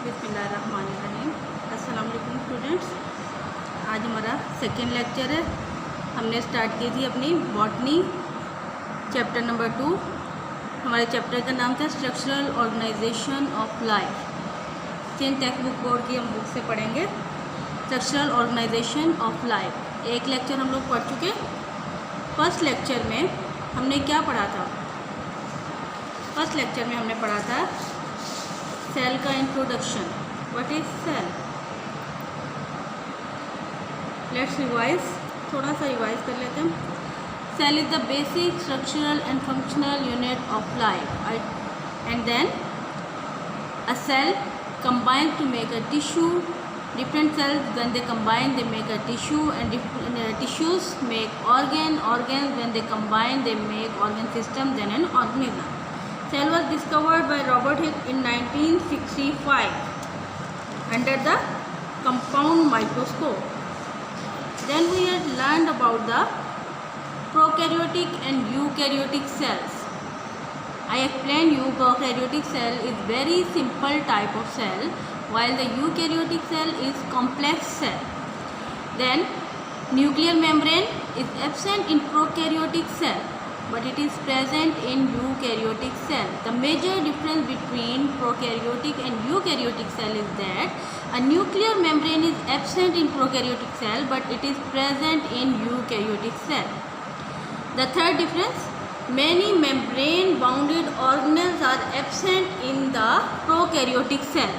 बिस्मिल्लाहिर्रहमानिर्रहीम। अस्सलाम वालेकुम स्टूडेंट्स। आज हमारा सेकेंड लेक्चर है। हमने स्टार्ट की थी अपनी बॉटनी चैप्टर नंबर 2। हमारे चैप्टर का नाम था structural organisation of life. Same text book board की हम बुक से पढ़ेंगे स्ट्रक्चरल ऑर्गेनाइजेशन ऑफ लाइफ। एक लेक्चर हम लोग पढ़ चुके। फर्स्ट लेक्चर में हमने क्या पढ़ा था? फर्स्ट लेक्चर में हमने पढ़ा था सेल का introduction. What is cell? Let's revise, थोड़ा सा रिवाइज कर लेते हैं। Cell is the basic structural and functional unit of life and then a cell combines to make a tissue. Different cells, when they combine, they make a tissue, and tissues make organs when they combine, they make organ system, then an organism. Cell was discovered by Robert Hooke in 1965 under the compound microscope. Then we had learned about the prokaryotic and eukaryotic cells. I explained you prokaryotic cell is very simple type of cell, while the eukaryotic cell is complex cell. Then nuclear membrane is absent in prokaryotic cell, but it is present in eukaryotic cell. The major difference between prokaryotic and eukaryotic cell is that a nuclear membrane is absent in prokaryotic cell, but it is present in eukaryotic cell. The third difference, many membrane bounded organelles are absent in the prokaryotic cell.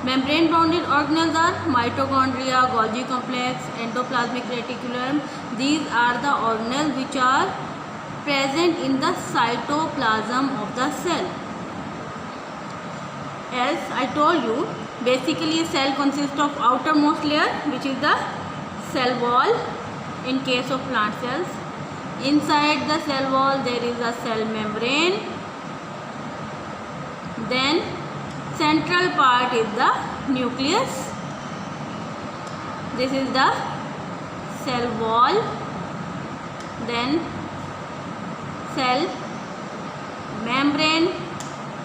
Membrane bounded organelles are mitochondria, Golgi complex, endoplasmic reticulum. These are the organelles which are present in the cytoplasm of the cell. As I told you, basically a cell consists of outermost layer, which is the cell wall in case of plant cells. Inside the cell wall there is a cell membrane. Then central part is the nucleus. This is the cell wall. Then cell membrane.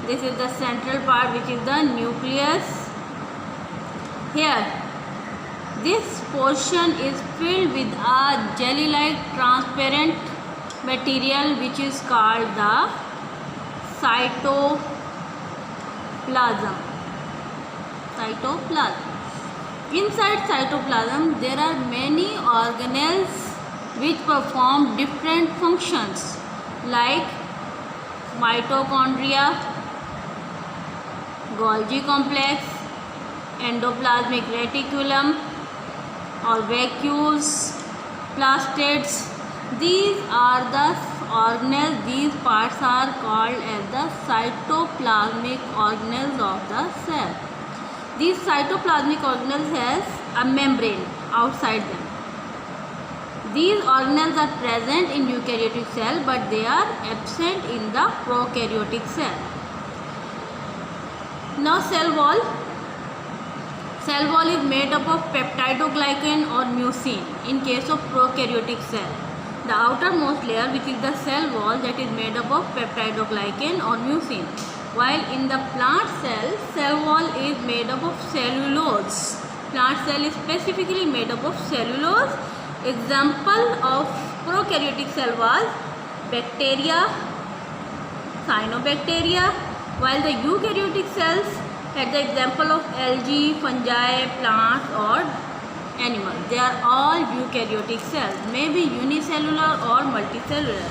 This is the central part, which is the nucleus. Here this portion is filled with a jelly-like transparent material which is called the cytoplasm. Inside cytoplasm there are many organelles which perform different functions like mitochondria, Golgi complex, endoplasmic reticulum or vacuoles, plastids. These are the organelles. These parts are called as the cytoplasmic organelles of the cell. These cytoplasmic organelles has a membrane outside them. These organelles are present in eukaryotic cell, but they are absent in the prokaryotic cell. Now cell wall. Cell wall is made up of peptidoglycan or mucin in case of prokaryotic cell. The outermost layer, which is the cell wall, that is made up of peptidoglycan or mucin. While in the plant cell, cell wall is made up of cellulose. Plant cell is specifically made up of cellulose. Example of prokaryotic cell was bacteria, cyanobacteria, while the eukaryotic cells had the example of algae, fungi, plants or animals. They are all eukaryotic cells, may be unicellular or multicellular.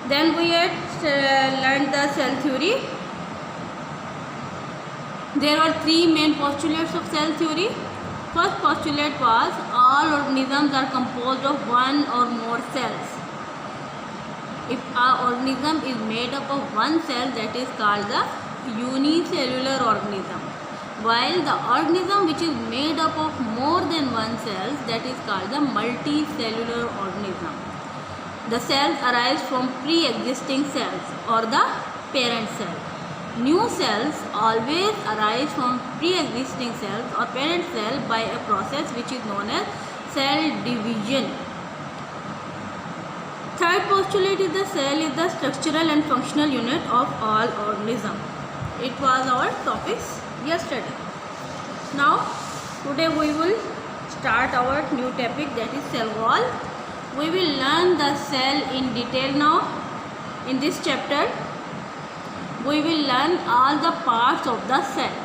Then we had learned the cell theory. There were three main postulates of cell theory. First postulate was all organisms are composed of one or more cells. If an organism is made up of one cell, that is called the unicellular organism. While the organism which is made up of more than one cell, that is called the multicellular organism. The cells arise from pre-existing cells or the parent cell. New cells always arise from pre-existing cells or parent cell by a process which is known as cell division. Third postulate is the cell is the structural and functional unit of all organisms. It was our topics yesterday. Now today we will start our new topic, that is cell wall. We will learn the cell in detail now. In this chapter we will learn all the parts of the cell.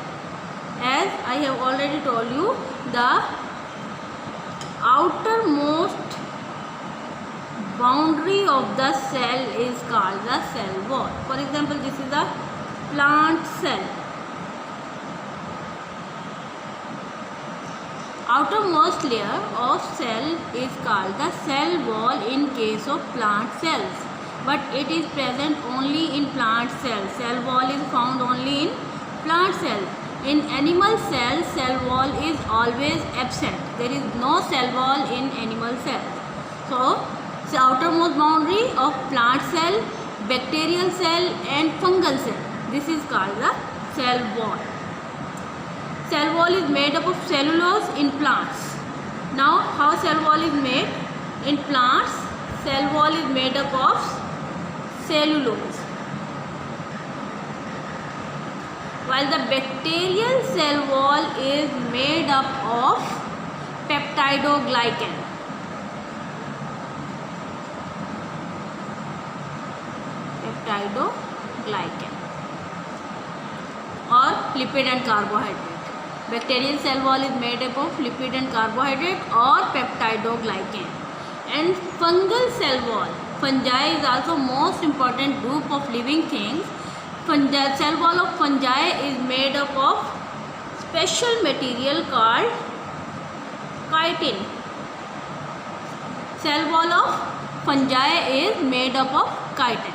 As I have already told you, the outermost boundary of the cell is called the cell wall. For example, this is a plant cell. Outermost layer of cell is called the cell wall in case of plant cells, but it is present only in plant cells. Cell wall is found only in plant cells. In animal cells, cell wall is always absent. There is no cell wall in animal cells. So, the outermost boundary of plant cell, bacterial cell and fungal cell. This is called the cell wall. Cell wall is made up of cellulose in plants. Now, how cell wall is made? In plants, cell wall is made up of cellulose, while the bacterial cell wall is made up of peptidoglycan. Peptidoglycan or lipid and carbohydrate. Bacterial cell wall is made up of lipid and carbohydrate or peptidoglycan. And fungal cell wall, fungi is also most important group of living things. Cell wall of fungi is made up of special material called chitin. Cell wall of fungi is made up of chitin.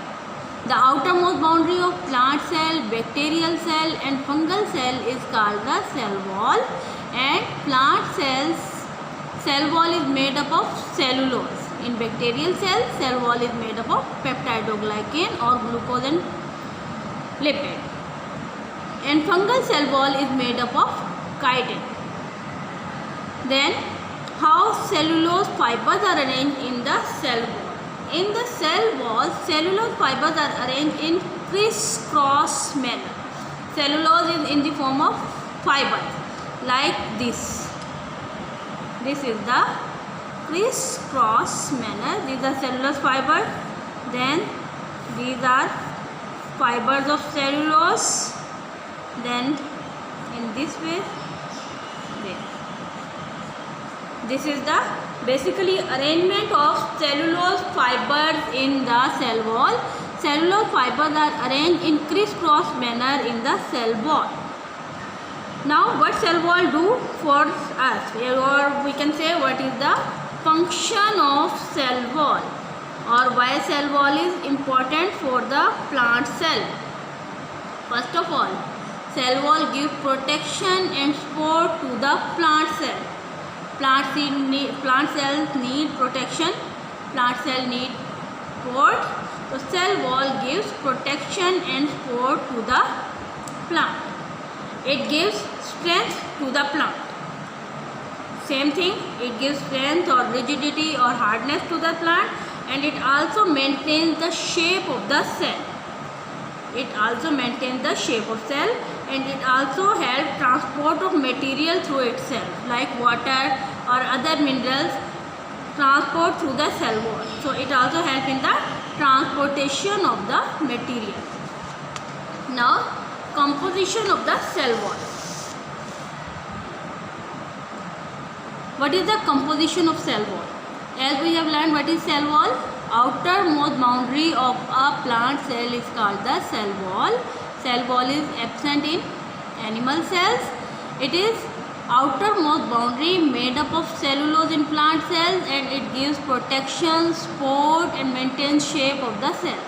The outermost boundary of plant cell, bacterial cell and fungal cell is called the cell wall, and plant cells cell wall is made up of cellulose. In bacterial cells, cell wall is made up of peptidoglycan or glucose and lipid, and fungal cell wall is made up of chitin. Then how cellulose fibers are arranged in the cell wall? In the cell wall, cellulose fibers are arranged in crisscross manner. Cellulose is in the form of fibers like this. This is the crisscross manner. These are cellulose fibers. Then these are fibers of cellulose. Then in this way, this is the basically arrangement of cellulose fibers in the cell wall. Cellulose fibers are arranged in crisscross manner in the cell wall. Now what cell wall do for us, or we can say what is the function of cell wall, or why cell wall is important for the plant cell. First of all, cell wall gives protection and support to the plant cell. Plant cells need protection, plant cell need support. So cell wall gives protection and support to the plant. It gives strength to the plant. Same thing, it gives strength or rigidity or hardness to the plant, and it also maintains the shape of the cell. It also maintains the shape of cell, and it also helps transport of material through itself, like water or other minerals transport through the cell wall. So it also helps in the transportation of the material. Now composition of the cell wall. What is the composition of cell wall? As we have learned what is cell wall, outermost boundary of a plant cell is called the cell wall. Cell wall is absent in animal cells. It is outermost boundary made up of cellulose in plant cells, and it gives protection, support and maintains shape of the cell.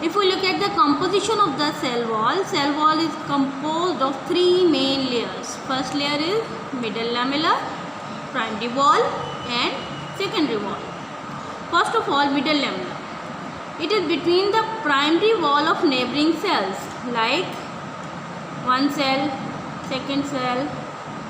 If we look at the composition of the cell wall is composed of three main layers. First layer is middle lamella, primary wall and secondary wall. First of all, middle lamella. It is between the primary wall of neighboring cells like one cell, second cell,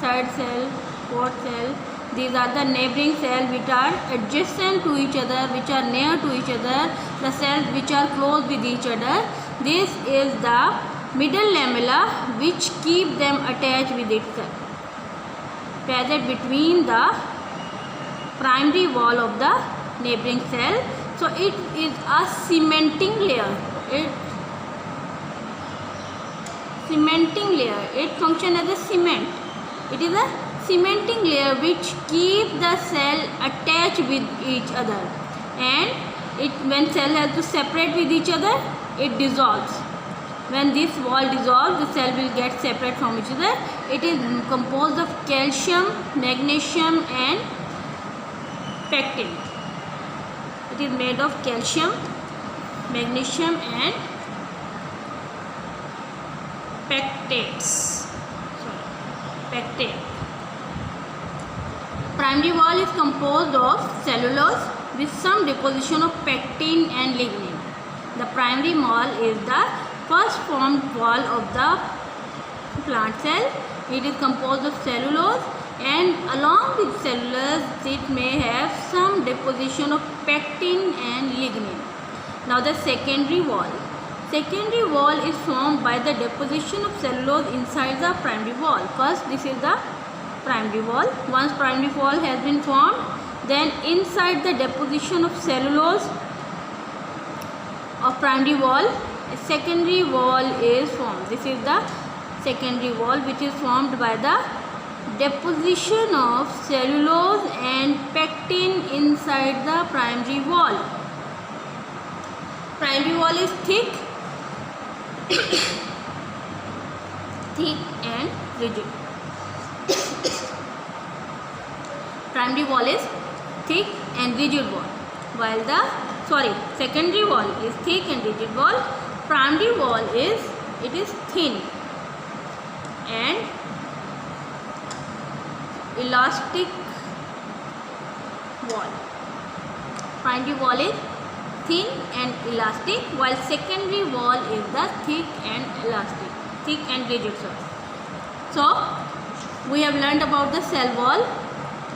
third cell, fourth cell. These are the neighboring cells which are adjacent to each other, which are near to each other, the cells which are close with each other. This is the middle lamella which keep them attached with itself, present between the primary wall of the neighboring cell. So it is a cementing layer. It functions as a cement. It is a cementing layer which keeps the cell attached with each other, and when cell has to separate with each other, it dissolves. When this wall dissolves, the cell will get separate from each other. It is composed of calcium, magnesium and pectin. It is made of calcium, magnesium and pectates. Pectate. Primary wall is composed of cellulose with some deposition of pectin and lignin. The primary wall is the first formed wall of the plant cell. It is composed of cellulose, and along with cellulose it may have some deposition of pectin and lignin. Now the secondary wall. Secondary wall is formed by the deposition of cellulose inside the primary wall. First, this is the primary wall. Once primary wall has been formed, then inside the deposition of cellulose of primary wall, a secondary wall is formed. This is the secondary wall, which is formed by the deposition of cellulose and pectin inside the primary wall. Primary wall is thick and rigid. Primary wall is thick and rigid wall, while the secondary wall is thick and rigid wall. Primary wall is thin and elastic wall. Primary wall is thin and elastic, while secondary wall is the thick and rigid. So we have learned about the cell wall.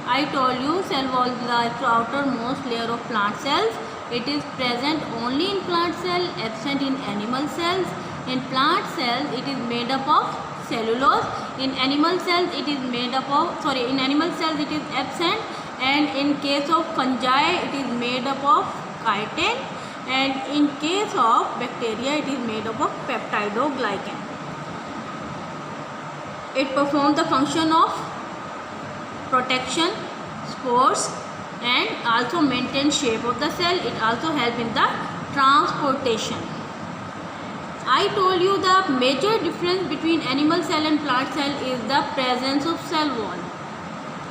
I told you cell wall is the outermost layer of plant cells. It is present only in plant cell, absent in animal cells. In plant cells it is made up of cellulose. In animal cells it is absent, and in case of fungi it is made up of chitin, and in case of bacteria it is made up of peptidoglycan. It performs the function of protection, spores, and also maintain shape of the cell. It also helps in the transportation. I told you the major difference between animal cell and plant cell is the presence of cell wall.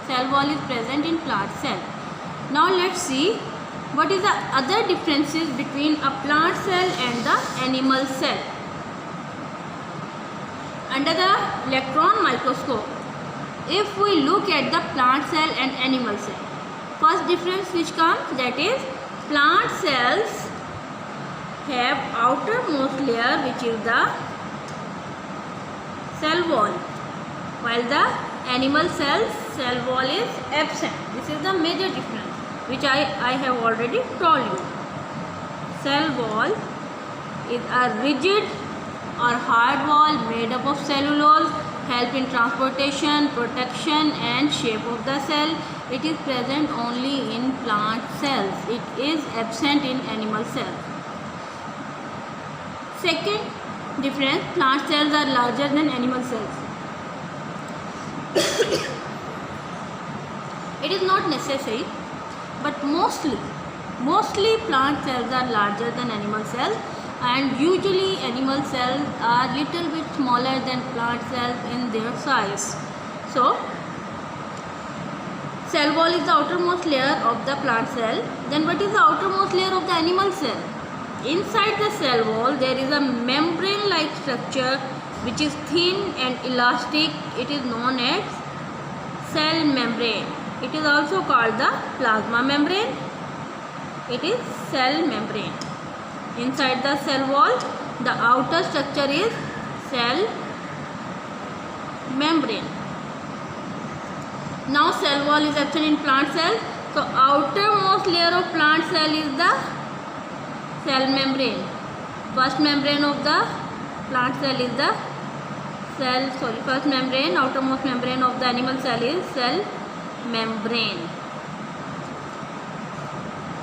Cell wall is present in plant cell. Now let's see what is the other differences between a plant cell and the animal cell. Under the electron microscope, if we look at the plant cell and animal cell, first difference which comes, that is plant cells have outermost layer which is the cell wall, while the animal cells cell wall is absent. This is the major difference which I have already told you. Cell wall is a rigid or hard wall made up of cellulose, help in transportation, protection and shape of the cell. It is present only in plant cells. It is absent in animal cells. Second difference, plant cells are larger than animal cells. It is not necessary, but mostly plant cells are larger than animal cells, and usually animal cells are little bit smaller than plant cells in their size. So cell wall is the outermost layer of the plant cell. Then what is the outermost layer of the animal cell? Inside the cell wall there is a membrane like structure which is thin and elastic. It is known as cell membrane. It is also called the plasma membrane. It is cell membrane. Inside the cell wall, the outer structure is cell membrane. Now cell wall is absent in plant cell. So outermost layer of plant cell is the cell membrane. First membrane of the plant cell is the first membrane, outermost membrane of the animal cell is cell membrane.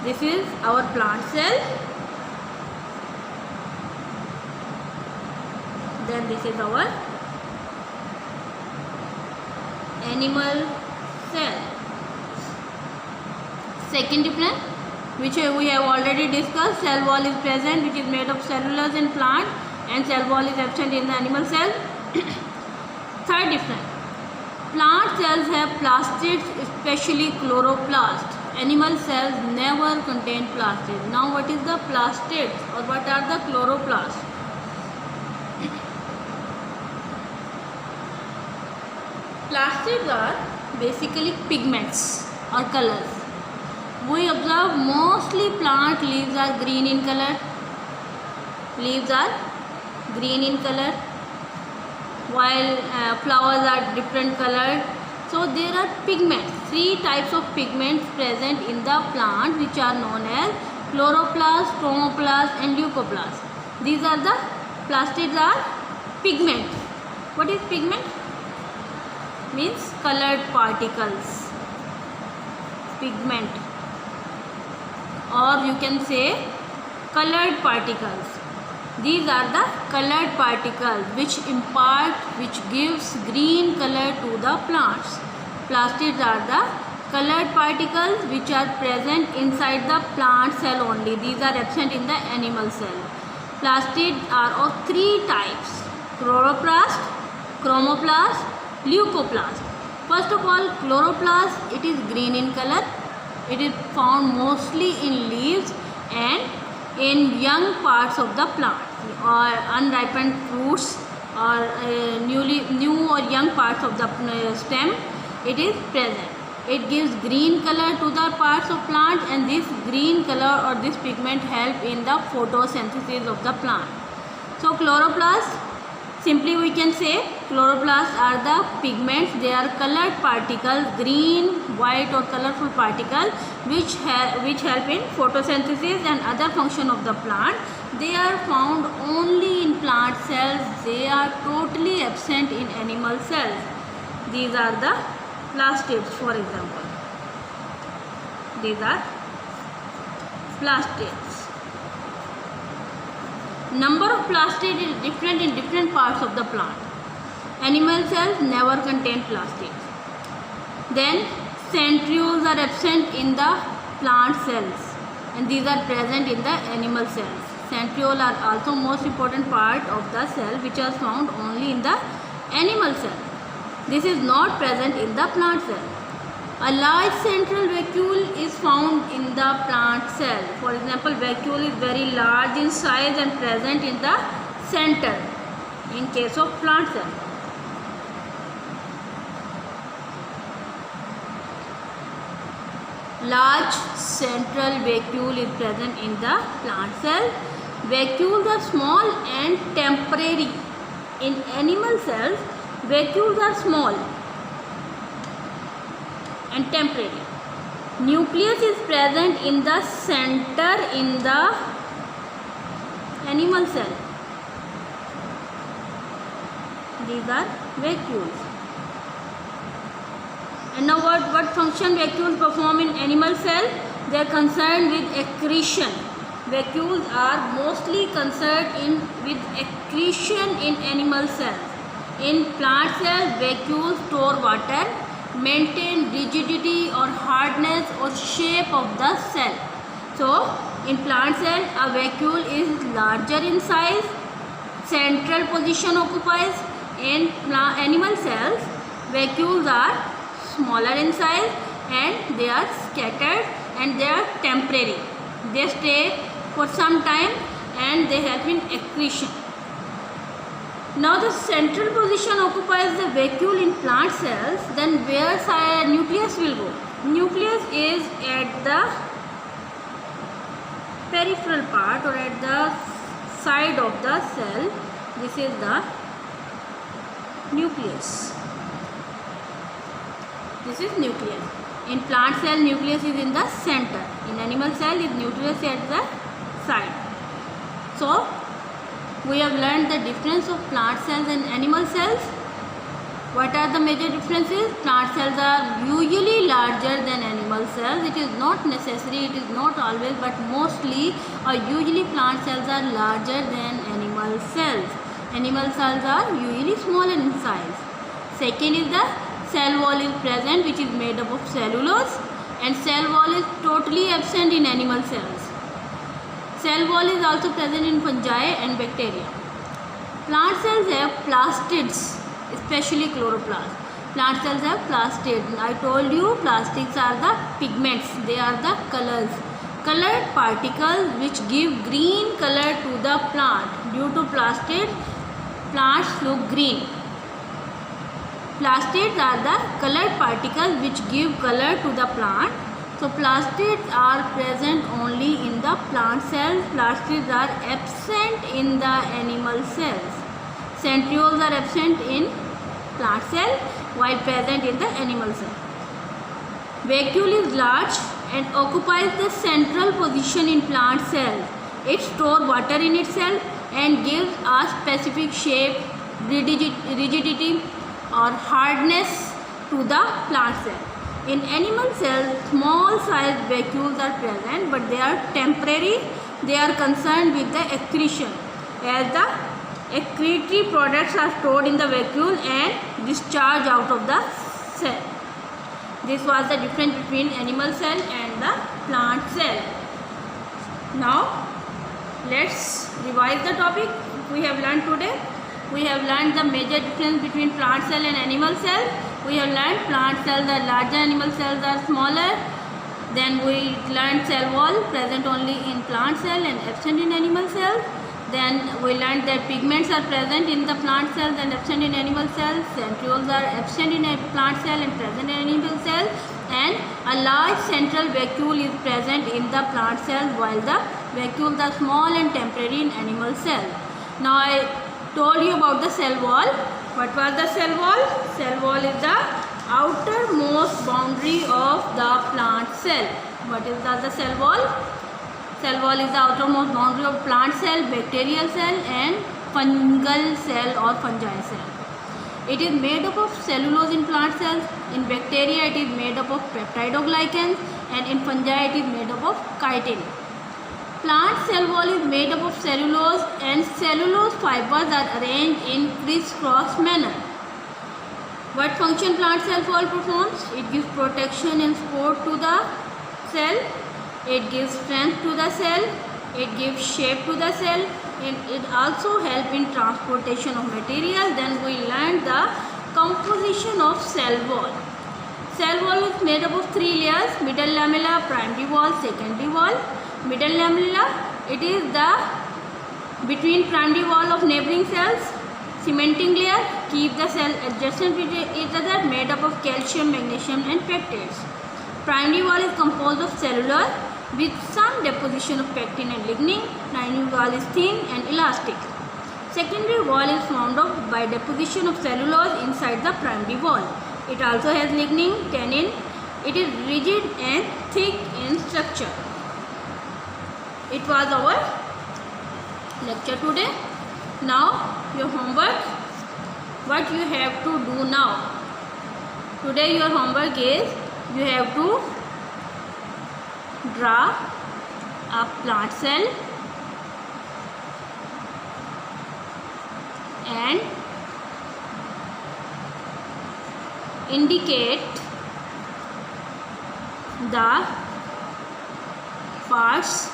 This is our plant cell. Then this is our animal cell. Second difference, which we have already discussed, cell wall is present, which is made of cellulose in plant, and cell wall is absent in the animal cell. Third difference, plant cells have plastids, especially chloroplast. Animal cells never contain plastids. Now what is the plastids or what are the chloroplasts? Plastids are basically pigments or colors. We observe mostly plant leaves are green in color. Leaves are green in color, while flowers are different colored. So there are pigments, 3 types of pigments present in the plant, which are known as chloroplast, chromoplast and leucoplast. These are the plastids are pigment. What is pigment? Means colored particles. Pigment, or you can say colored particles. These are the colored particles which gives green color to the plants. Plastids are the colored particles which are present inside the plant cell only. These are absent in the animal cell. Plastids are of 3 types: chloroplast, chromoplast, leucoplast. First of all, chloroplast, it is green in color. It is found mostly in leaves and in young parts of the plant, or unripened fruits, or new or young parts of the stem. It is present. It gives green color to the parts of plant, and this green color or this pigment help in the photosynthesis of the plant. So chloroplast, simply we can say chloroplasts are the pigments. They are colored particles, green, white or colorful particles which help in photosynthesis and other function of the plant. They are found only in plant cells. They are totally absent in animal cells. These are the plastids, for example. These are plastids. Number of plastids is different in different parts of the plant. Animal cells never contain plastids. Then centrioles are absent in the plant cells, and these are present in the animal cells. Centrioles are also most important part of the cell, which are found only in the animal cell. This is not present in the plant cell. A large central vacuole is found in the plant cell. For example, vacuole is very large in size and present in the center in case of plant cell. Large central vacuole is present in the plant cell. Vacuoles are small and temporary. In animal cells, vacuoles are small and temporary. Nucleus is present in the center in the animal cell. These are vacuoles. And now what function vacuoles perform in animal cell? They are concerned with accretion. Vacuoles are mostly concerned with accretion in animal cells. In plant cells, vacuoles store water, maintain rigidity or hardness or shape of the cell. So, in plant cell, a vacuole is larger in size, central position occupies. In animal cells, vacuoles are smaller in size and they are scattered and they are temporary. They stay for some time and they help in accretion. Now the central position occupies the vacuole in plant cells. Then where nucleus will go? Nucleus is at the peripheral part or at the side of the cell. This is the nucleus. This is nucleus. In plant cell, nucleus is in the center. In animal cell, is nucleus at the side. So we have learned the difference of plant cells and animal cells. What are the major differences? Plant cells are usually larger than animal cells. It is not necessary, it is not always, but mostly or usually plant cells are larger than animal cells. Animal cells are usually small in size. Second is the cell wall is present, which is made up of cellulose, and cell wall is totally absent in animal cells. Cell wall is also present in fungi and bacteria. Plant cells have plastids, especially chloroplast. Plant cells have plastids. I told you plastids are the pigments. They are the colors. Colored particles which give green color to the plant. Due to plastids, plants look green. Plastids are the colored particles which give color to the plant. So plastids are present only in the plant cells. Plastids are absent in the animal cells. Centrioles are absent in plant cell while present in the animal cell. Vacuole is large and occupies the central position in plant cells. It stores water in itself and gives a specific shape, rigidity or hardness to the plant cell. In animal cells, small sized vacuoles are present, but they are temporary. They are concerned with the excretion, as the excretory products are stored in the vacuole and discharged out of the cell. This was the difference between animal cell and the plant cell. Now, let's revise the topic we have learned today. We have learned the major difference between plant cell and animal cell. We have learned plant cells are larger, animal cells are smaller. Then we learned cell wall present only in plant cell and absent in animal cells. Then we learned that pigments are present in the plant cells and absent in animal cells. Centrioles are absent in a plant cell and present in animal cells. And a large central vacuole is present in the plant cells, while the vacuoles are small and temporary in animal cells. Now I told you about the cell wall. What was the cell wall? Cell wall is the outermost boundary of the plant cell. What is the cell wall? Cell wall is the outermost boundary of plant cell, bacterial cell and fungal cell or fungi cell. It is made up of cellulose in plant cells. In bacteria it is made up of peptidoglycans, and in fungi it is made up of chitin. Plant cell wall is made up of cellulose, and cellulose fibers are arranged in crisscross manner. What function plant cell wall performs? It gives protection and support to the cell. It gives strength to the cell. It gives shape to the cell, and it also helps in transportation of material. Then we learned the composition of cell wall. Cell wall is made up of three layers: middle lamella, primary wall, secondary wall. Middle lamella, it is the between primary wall of neighboring cells. Cementing layer keep the cell adjacent with each other, made up of calcium, magnesium and peptides. Primary wall is composed of cellular with some deposition of pectin and lignin. Primary wall is thin and elastic. Secondary wall is formed by deposition of cellulose inside the primary wall. It also has lignin, tannin. It is rigid and thick in structure. It was our lecture today. Now your homework. What you have to do now? Today your homework is you have to draw a plant cell and indicate the parts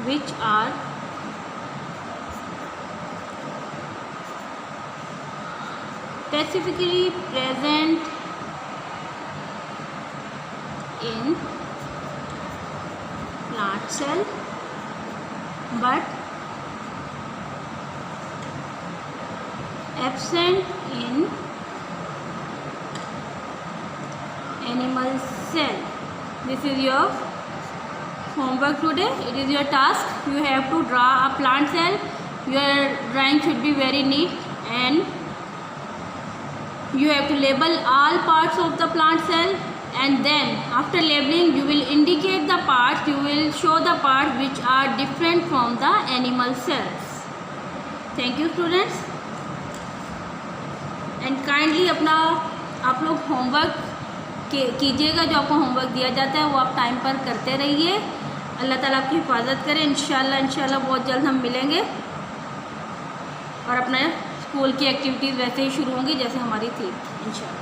which are specifically present in plant cell but absent in animal cell. This is your homework today. It is your task. You have to draw a plant cell. Your drawing should be very neat and you have to label all parts of the plant cell and then after labeling you will indicate the parts, you will show the parts which are different from the animal cells. Thank you students, and kindly अपना आप लोग homework कीजिएगा। जो आपको homework दिया जाता है वो आप टाइम पर करते रहिए। अल्लाह ताला आपकी हिफाजत करे। इंशाल्लाह बहुत जल्द हम मिलेंगे और अपने स्कूल की एक्टिविटीज़ वैसे ही शुरू होंगी जैसे हमारी थी इंशाल्लाह।